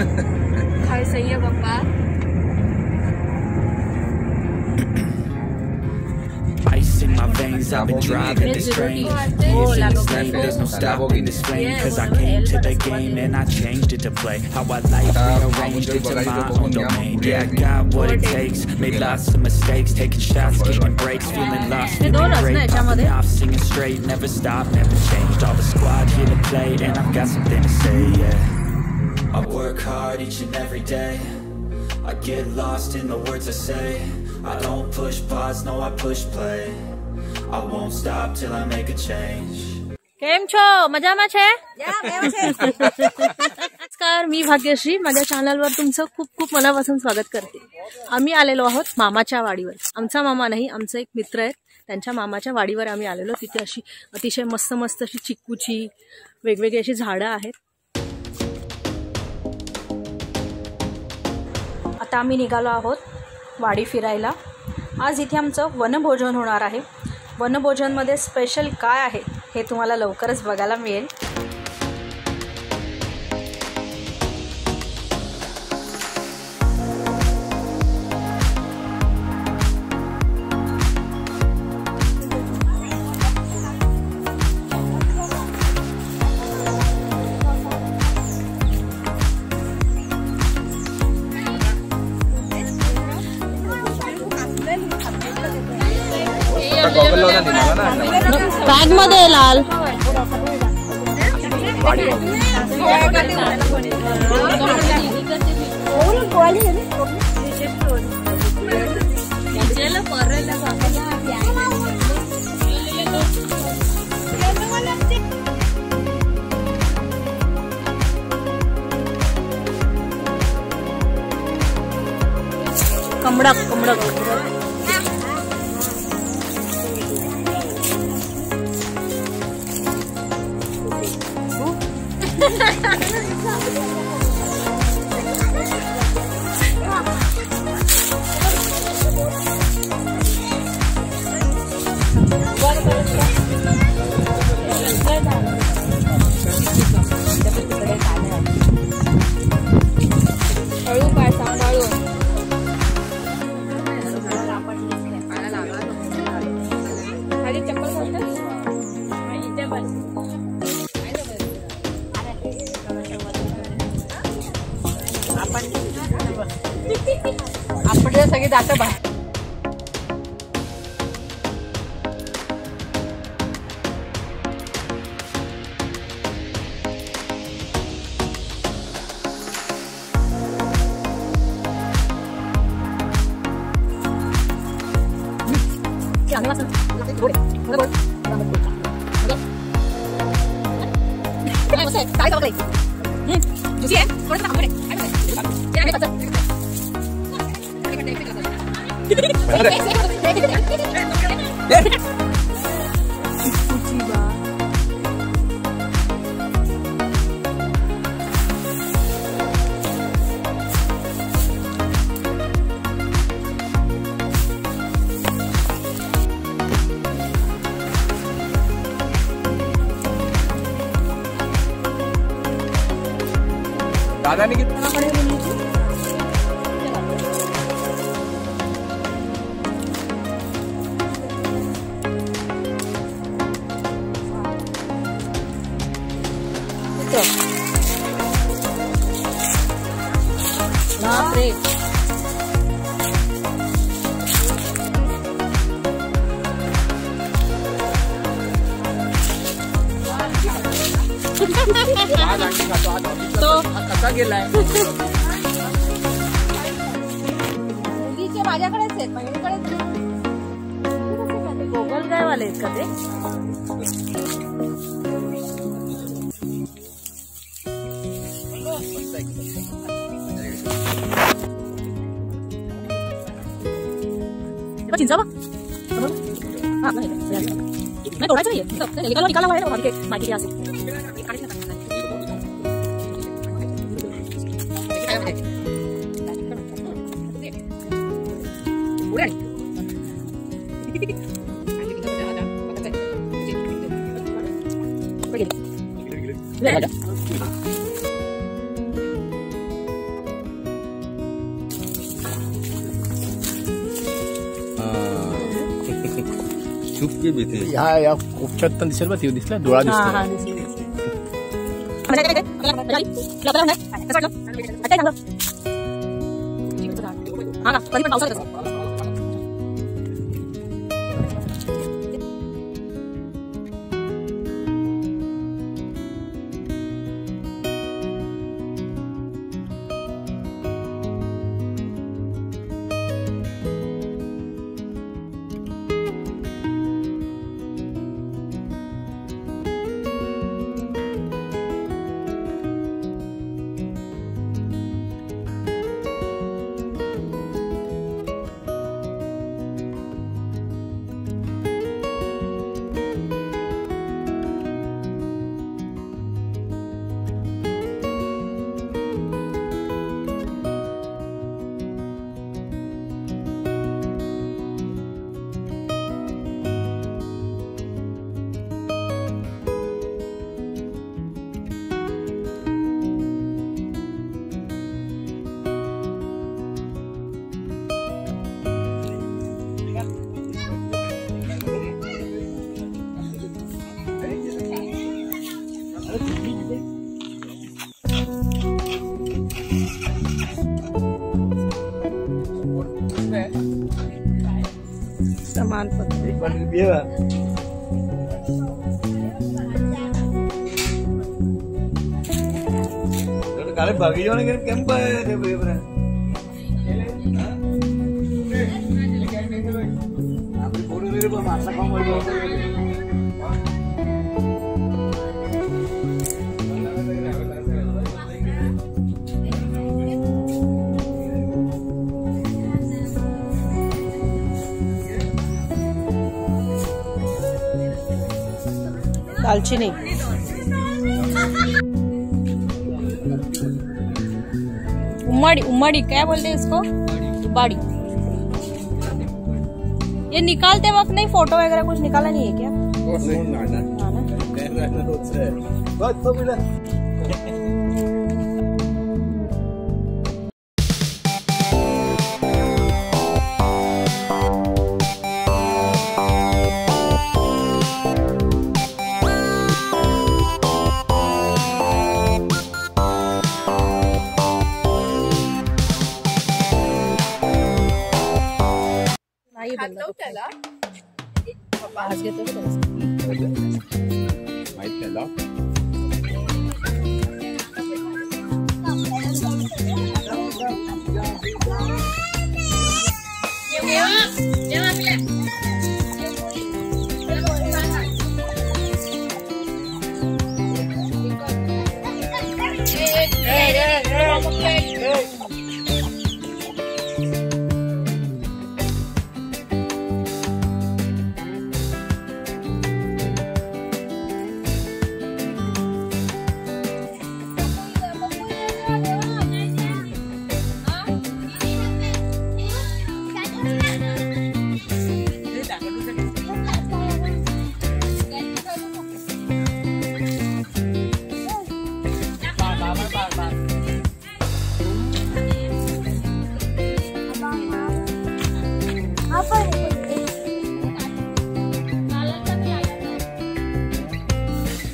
काय सही है पप्पा। Ice in my veins, I've been driving this train. There's no stopping this flame. Cause I came to the game and I changed it to play how I like, rearranged it to my own domain. Yeah, I got what it takes, made lots of mistakes, taking shots, giving breaks, feeling lost, feeling great, popping off, singing straight, never stopped, never changed. All the squad here to play and I've got something to say, yeah. I work hard each and every day, I get lost in the words I say. I don't push pause, no I push play. I won't stop till I make a change. केम छो मजामा छे? नमस्कार, मी भाग्यश्री, माझ्या चॅनलवर तुमचं खूप खूप मनापासून स्वागत करते। आम्ही आलेलो आहोत मामाच्या वाडीवर। आमचा मामा नाही, आमचा एक मित्र आहे, त्यांच्या मामाच्या वाडीवर आम्ही आलेलो। तिथे अशी अतिशय मस्त मस्त अशी चिक्कूची वेगवेगळी अशी झाडं आहेत। आता आम्ही निघालो आहोत वाडी फिरायला। आज इथे आमचं वनभोजन होणार आहे। वनभोजनमध्ये स्पेशल काय आहे हे तुम्हाला लवकरच बघायला मिळेल। बॅग मध्ये लाल कमडक कमडक आपण सगळे दात बाहेर दादाने कितना बाप रे तो कसा गेलाय मुलीचे माझ्याकडेच आहेत, बहिणीकडेच गोगल काय वाले आहेत का ते? चिंचा बघ नाही तोडायचं नाहीये, निकाला आहे ना माहिती असेल। चुपकी भी थी या खूप छत दिसेल बा ती दिसला डोळा हा दिसतो काले भागी जाने के केम पाए थे बेबरा आपली पोरी मेरे पर मासा काम हो दालचीनी उम्माड़ी क्या बोलते हैं इसको उबाड़ी। ये निकालते वक्त नहीं फोटो वगैरह कुछ निकाला नहीं है क्या? हात लावू त्याला आज घेतो माहित नाही लाव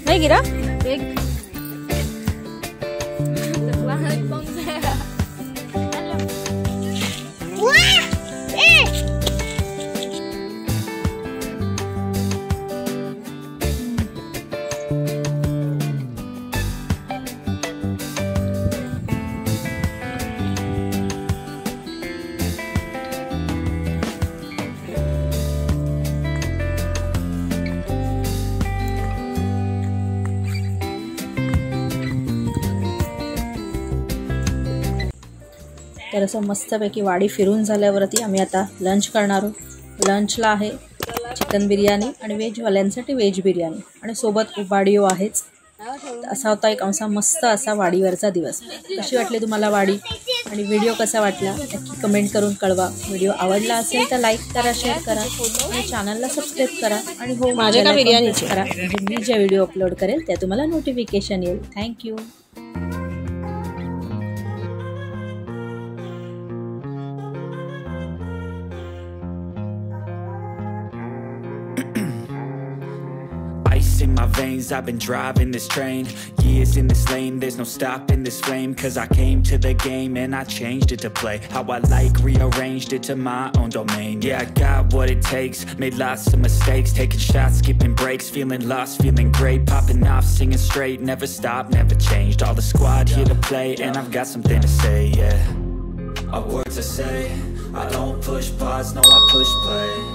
नहीं गिरा एक तर असं मस्तपैकी वाडी फिरून झाल्यावरती आम्ही आता लंच करणार आहोत। लंचला आहे चिकन बिर्याणी आणि व्हेजवाल्यांसाठी व्हेज बिर्याणी आणि सोबत उबाडियो आहेच। असा होता एक आमचा मस्त असा वाडीवरचा दिवस। कशी वाटली तुम्हाला वाडी आणि व्हिडिओ कसा वाटला नक्की कमेंट करून कळवा। व्हिडिओ आवडला असेल तर लाईक करा, शेअर करा आणि चॅनलला सबस्क्राईब करा आणि हो माझ्या बिर्याणीची करा म्हणजे मी जे व्हिडिओ अपलोड करेल त्या तुम्हाला नोटिफिकेशन येईल। Thank you. my veins, I've been driving this train. Years in this lane, there's no stopping this flame. Cause I came to the game and I changed it to play how I like, rearranged it to my own domain. Yeah, I got what it takes, made lots of mistakes, taking shots, skipping breaks, feeling lost, feeling great, popping off, singing straight, never stopped, never changed. All the squad here to play, and I've got something to say, yeah. A word to say, I don't push pause, no I push play.